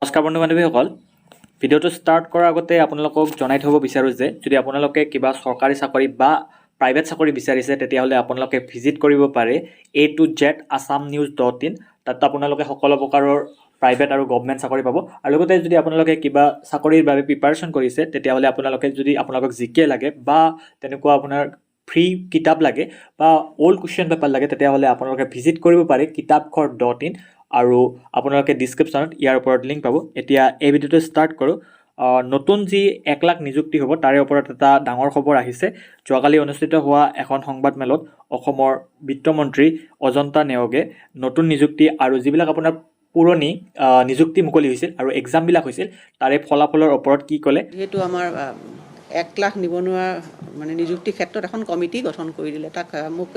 নমস্কাৰ বন্ধু বান্ধৱীসকল, ভিডিঅ'টো ষ্টাৰ্ট কৰাৰ আগতে আপোনালোকক জনাই থ'ব বিচাৰোঁ যে যদি আপোনালোকে কিবা চৰকাৰী চাকৰি বা প্ৰাইভেট চাকৰি বিচাৰিছে তেতিয়াহ'লে আপোনালোকে ভিজিট কৰিব পাৰে a2z-assam-news.in। তাত আপোনালোকে সকলো প্ৰকাৰৰ প্ৰাইভেট আৰু গভৰ্ণমেণ্ট চাকৰি পাব। আৰু লগতে যদি আপোনালোকে কিবা চাকৰিৰ বাবে প্ৰিপাৰেশ্যন কৰিছে তেতিয়াহ'লে আপোনালোকক জিকে লাগে বা তেনেকুৱা আপোনাৰ ফ্ৰী কিতাপ লাগে বা অল্ড কুৱেশ্যন পেপাৰ লাগে তেতিয়াহ'লে আপোনালোকে ভিজিট কৰিব পাৰে kitabghar.in। আৰু আপোনালোকে ডিছক্ৰিপশ্যনত ইয়াৰ ওপৰত লিংক পাব। এতিয়া এই ভিডিঅ'টো ষ্টাৰ্ট কৰোঁ। নতুন যি 1 লাখ নিযুক্তি হ'ব তাৰে ওপৰত এটা ডাঙৰ খবৰ আহিছে। যোৱাকালি অনুষ্ঠিত হোৱা এখন সংবাদমেলত অসমৰ বিত্তমন্ত্ৰী অজন্তা নেওগে নতুন নিযুক্তি আৰু যিবিলাক আপোনাৰ পুৰণি নিযুক্তি মুকলি হৈছিল আৰু এক্সামবিলাক হৈছিল তাৰে ফলাফলৰ ওপৰত কি ক'লে। যেহেতু আমাৰ 1 লাখ নিবনুৱা মানে নিযুক্তিৰ ক্ষেত্ৰত এখন কমিটি গঠন কৰি দিলে, তাক মোক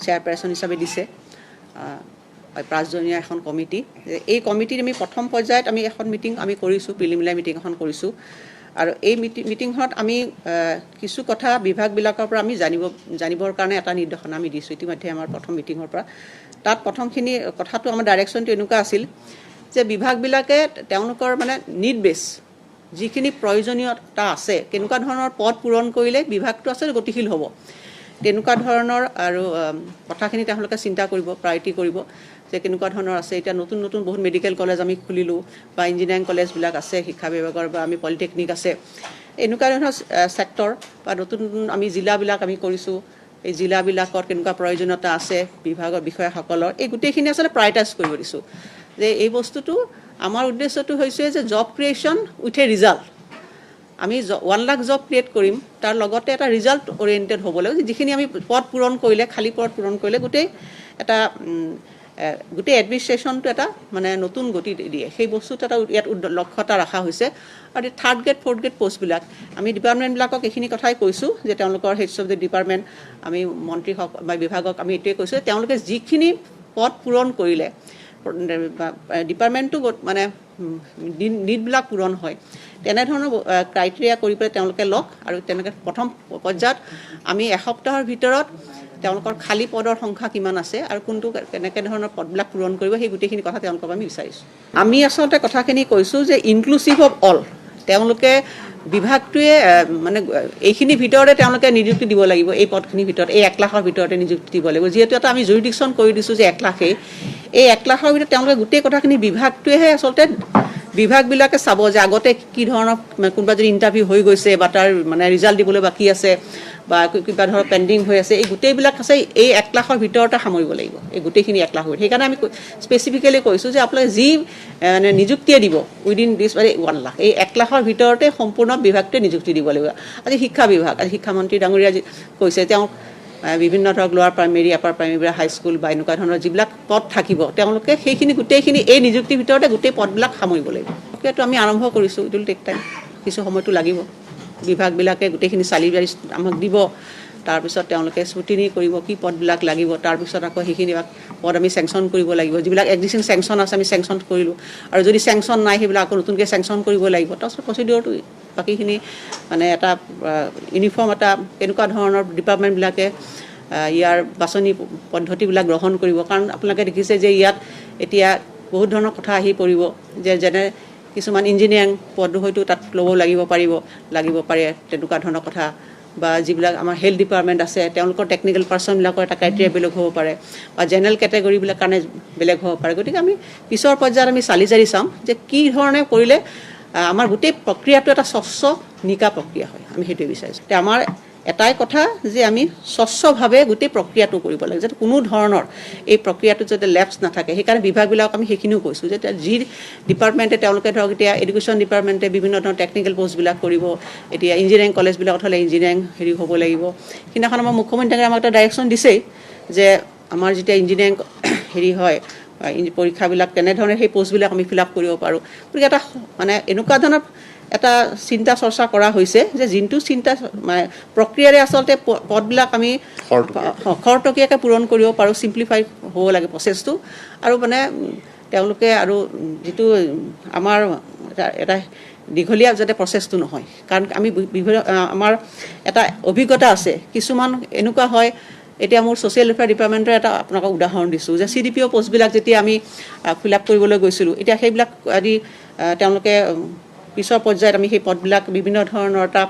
চেয়াৰপাৰ্চন হিচাপে দিছে 5জনীয়া এখন কমিটি। এই কমিটিত আমি প্ৰথম পৰ্যায়ত আমি এখন মিটিং আমি কৰিছোঁ, প্ৰিলিমিনাৰী মিটিং এখন কৰিছোঁ। আৰু এই মিটিংখনত আমি কিছু কথা বিভাগবিলাকৰ পৰা আমি জানিবৰ কাৰণে এটা নিৰ্দেশনা আমি দিছোঁ ইতিমধ্যে আমাৰ প্ৰথম মিটিঙৰ পৰা। তাত প্ৰথমখিনি কথাটো আমাৰ ডাইৰেকশ্যনটো এনেকুৱা আছিল যে বিভাগবিলাকে তেওঁলোকৰ মানে নিড বেছ যিখিনি প্ৰয়োজনীয়তা আছে, কেনেকুৱা ধৰণৰ পদ পূৰণ কৰিলে বিভাগটো আচলতে গতিশীল হ'ব, তেনেকুৱা ধৰণৰ আৰু কথাখিনি তেওঁলোকে চিন্তা কৰিব, প্ৰায়ৰিটি কৰিব যে কেনেকুৱা ধৰণৰ আছে। এতিয়া নতুন বহুত মেডিকেল কলেজ আমি খুলিলোঁ বা ইঞ্জিনিয়াৰিং কলেজবিলাক আছে শিক্ষা বিভাগৰ, বা আমি পলিটেকনিক আছে, এনেকুৱা ধৰণৰ ছেক্টৰ বা নতুন আমি জিলাবিলাক আমি কৰিছোঁ। এই জিলাবিলাকত কেনেকুৱা প্ৰয়োজনীয়তা আছে বিভাগৰ বিষয়াসকলৰ, এই গোটেইখিনি আচলতে প্ৰায়ৰিটাইজ কৰিব দিছোঁ। যে এই বস্তুটো আমাৰ উদ্দেশ্যটো হৈছে যে job creation with a result. আমি 1 লাখ জব ক্ৰিয়েট কৰিম, তাৰ লগতে এটা ৰিজাল্ট অৰিয়েণ্টেড হ'ব লাগিব। যিখিনি আমি পদ পূৰণ কৰিলে, খালী পদ পূৰণ কৰিলে গোটেই এডমিনিষ্ট্ৰেশ্যনটো এটা মানে নতুন গতি দিয়ে, সেই বস্তুটো এটা ইয়াত লক্ষ্যতা ৰখা হৈছে। আৰু 3rd গ্ৰেড 4th গ্ৰেড পষ্টবিলাক আমি ডিপাৰ্টমেণ্টবিলাকক এইখিনি কথাই কৈছোঁ যে তেওঁলোকৰ হেডছ অফ দ্য ডিপাৰ্টমেণ্ট আমি মন্ত্ৰী বা বিভাগক আমি এইটোৱে কৈছোঁ যে তেওঁলোকে যিখিনি পদ পূৰণ কৰিলে ডিপাৰ্টমেণ্টটো মানে নিডবিলাক পূৰণ হয় তেনেধৰণৰ ক্ৰাইটেৰিয়া কৰি পেলাই তেওঁলোকে লওক। আৰু তেনেকৈ প্ৰথম পৰ্যায়ত আমি এসপ্তাহৰ ভিতৰত তেওঁলোকৰ খালী পদৰ সংখ্যা কিমান আছে আৰু কোনটো কেনেকৈ ধৰণৰ পদবিলাক পূৰণ কৰিব সেই গোটেইখিনি কথা তেওঁলোকক আমি বিচাৰিছোঁ। আমি আচলতে কথাখিনি কৈছোঁ যে ইনক্লুচিভ অফ অল, তেওঁলোকে বিভাগটোৱে মানে এইখিনিৰ ভিতৰতে তেওঁলোকে নিযুক্তি দিব লাগিব। এই পদখিনিৰ ভিতৰত এই 1 লাখৰ ভিতৰতে নিযুক্তি দিব লাগিব। যিহেতু এটা আমি জুৰিডিকশ্যন কৰি দিছোঁ যে 1 লাখেই, এই 1 লাখৰ ভিতৰত তেওঁলোকে গোটেই কথাখিনি বিভাগটোৱেহে আচলতে বিভাগবিলাকে চাব যে আগতে কি ধৰণৰ কোনোবা যদি ইণ্টাৰভিউ হৈ গৈছে বা তাৰ মানে ৰিজাল্ট দিবলৈ বাকী আছে বা কিবা ধৰক পেণ্ডিং হৈ আছে, এই গোটেইবিলাক আছে এই 1 লাখৰ ভিতৰতে সামৰিব লাগিব, এই গোটেইখিনি 1 লাখ। সেইকাৰণে আমি স্পেচিফিকেলি কৈছোঁ যে আপোনালোকে যি মানে নিযুক্তিয়ে দিব উইদিন দিছ 1 লাখ, এই 1 লাখৰ ভিতৰতে সম্পূৰ্ণ বিভাগটোৱে নিযুক্তি দিব লাগিব। আজি শিক্ষা বিভাগ, আজি শিক্ষামন্ত্ৰী ডাঙৰীয়া কৈছে তেওঁ বিভিন্ন ধৰক লোৱাৰ প্ৰাইমেৰী, আপাৰ প্ৰাইমেৰী, হাইস্কুল বা এনেকুৱা ধৰণৰ যিবিলাক পদ থাকিব তেওঁলোকে সেইখিনি গোটেইখিনি এই নিযুক্তিৰ ভিতৰতে গোটেই পদবিলাক সামৰিব লাগিব। সেইটো আমি আৰম্ভ কৰিছোঁ, ইট উইল টেক টাইম, কিছু সময়টো লাগিব। বিভাগবিলাকে গোটেইখিনি চালি জাৰি আমাক দিব, তাৰপিছত তেওঁলোকে স্ক্ৰুটিনি কৰিব কি পদবিলাক লাগিব, তাৰপিছত আকৌ সেইখিনি পদ আমি চেংচন কৰিব লাগিব। যিবিলাক এক্সিষ্টিং চেংচন আছে আমি চেংচন কৰিলোঁ, আৰু যদি চেংচন নাই সেইবিলাক আকৌ নতুনকৈ চেংচন কৰিব লাগিব। তাৰপিছত প্ৰচিডিঅ'ৰটো বাকীখিনি মানে এটা ইউনিফৰ্ম এটা কেনেকুৱা ধৰণৰ ডিপাৰ্টমেণ্টবিলাকে ইয়াৰ বাছনি পদ্ধতিবিলাক গ্ৰহণ কৰিব। কাৰণ আপোনালোকে দেখিছে যে ইয়াত এতিয়া বহুত ধৰণৰ কথা আহি পৰিব যে যেনে কিছুমান ইঞ্জিনিয়াৰিং পদো হয়তো তাত ল'ব লাগিব পাৰে, তেনেকুৱা ধৰণৰ কথা। বা যিবিলাক আমাৰ হেল্থ ডিপাৰ্টমেণ্ট আছে তেওঁলোকৰ টেকনিকেল পাৰ্চনবিলাকৰ এটা ক্ৰাইটেৰিয়া বেলেগ হ'ব পাৰে, বা জেনেৰেল কেটেগৰীবিলাক কাৰণে বেলেগ হ'ব পাৰে। গতিকে আমি পিছৰ পৰ্যায়ত আমি চালি জাৰি চাম যে কি ধৰণে কৰিলে আমাৰ গোটেই প্ৰক্ৰিয়াটো এটা স্বচ্ছ নিকা প্ৰক্ৰিয়া হয়, আমি সেইটোৱে বিচাৰিছোঁ। এতিয়া আমাৰ এটাই কথা যে আমি স্বচ্ছভাৱে গোটেই প্ৰক্ৰিয়াটো কৰিব লাগে, যাতে কোনো ধৰণৰ এই প্ৰক্ৰিয়াটোত যাতে লেপছ নাথাকে। সেইকাৰণে বিভাগবিলাকক আমি সেইখিনিও কৈছোঁ যে যি ডিপাৰ্টমেণ্টে তেওঁলোকে ধৰক এতিয়া এডুকেশ্যন ডিপাৰ্টমেণ্টে বিভিন্ন ধৰণৰ টেকনিকেল পষ্টবিলাক কৰিব, এতিয়া ইঞ্জিনিয়াৰিং কলেজবিলাকত হ'লে ইঞ্জিনিয়াৰিং হ'ব লাগিব। সেইদিনাখন আমাৰ মুখ্যমন্ত্ৰীয়ে আমাক এটা ডাইৰেকশ্যন দিছেই যে আমাৰ যেতিয়া ইঞ্জিনিয়াৰিং হয় পৰীক্ষাবিলাক তেনেধৰণে সেই পষ্টবিলাক আমি ফিল আপ কৰিব পাৰোঁ। গতিকে এটা মানে এনেকুৱা ধৰণৰ এটা চিন্তা চৰ্চা কৰা হৈছে যে যোনটো চিন্তা মানে প্ৰক্ৰিয়াৰে আচলতে পদবিলাক আমি খৰতকীয়াকৈ পূৰণ কৰিব পাৰোঁ, চিম্প্লিফাই হ'ব লাগে প্ৰচেছটো। আৰু মানে তেওঁলোকে আৰু যিটো আমাৰ এটা দীঘলীয়া যাতে প্ৰচেছটো নহয়, কাৰণ আমি আমাৰ এটা অভিজ্ঞতা আছে। কিছুমান এনেকুৱা হয়, এতিয়া মোৰ ছ'চিয়েল ৱেলফেয়াৰ ডিপাৰ্টমেণ্টৰ এটা আপোনালোকক উদাহৰণ দিছোঁ যে CDPO পষ্টবিলাক যেতিয়া আমি ফিল আপ কৰিবলৈ গৈছিলোঁ, এতিয়া সেইবিলাক তেওঁলোকে পিছৰ পৰ্যায়ত আমি সেই পদবিলাক বিভিন্ন ধৰণৰ এটা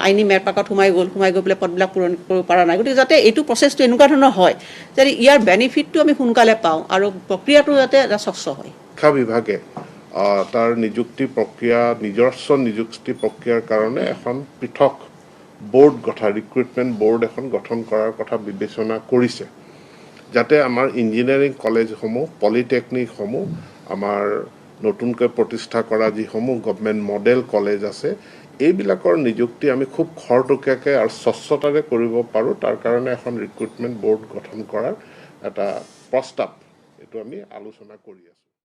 আইনী মেৰপাকত সোমাই গৈ পেলাই পদবিলাক পূৰণ কৰিব পৰা নাই। গতিকে যাতে এইটো প্ৰচেছটো এনেকুৱা ধৰণৰ হয় যাতে ইয়াৰ বেনিফিটটো আমি সোনকালে পাওঁ আৰু প্ৰক্ৰিয়াটো যাতে এটা স্বচ্ছ হয়। শিক্ষা বিভাগে তাৰ নিযুক্তি প্ৰক্ৰিয়া নিজস্ব নিযুক্তি প্ৰক্ৰিয়াৰ কাৰণে এখন পৃথক বোৰ্ড ৰিক্ৰুইটমেণ্ট বোৰ্ড এখন গঠন কৰাৰ কথা বিবেচনা কৰিছে, যাতে আমাৰ ইঞ্জিনিয়াৰিং কলেজসমূহ পলিটেকনিকসমূহ আমাৰ নতুনকৈ প্ৰতিষ্ঠা কৰা যিসমূহ গভমেণ্ট মডেল কলেজ আছে এইবিলাকৰ নিযুক্তি আমি খুব খৰতকীয়াকৈ আৰু স্বচ্ছতাৰে কৰিব পাৰোঁ। তাৰ কাৰণে এখন ৰিক্ৰুইটমেণ্ট বোৰ্ড গঠন কৰাৰ এটা প্ৰস্তাৱ এইটো আমি আলোচনা কৰি আছোঁ।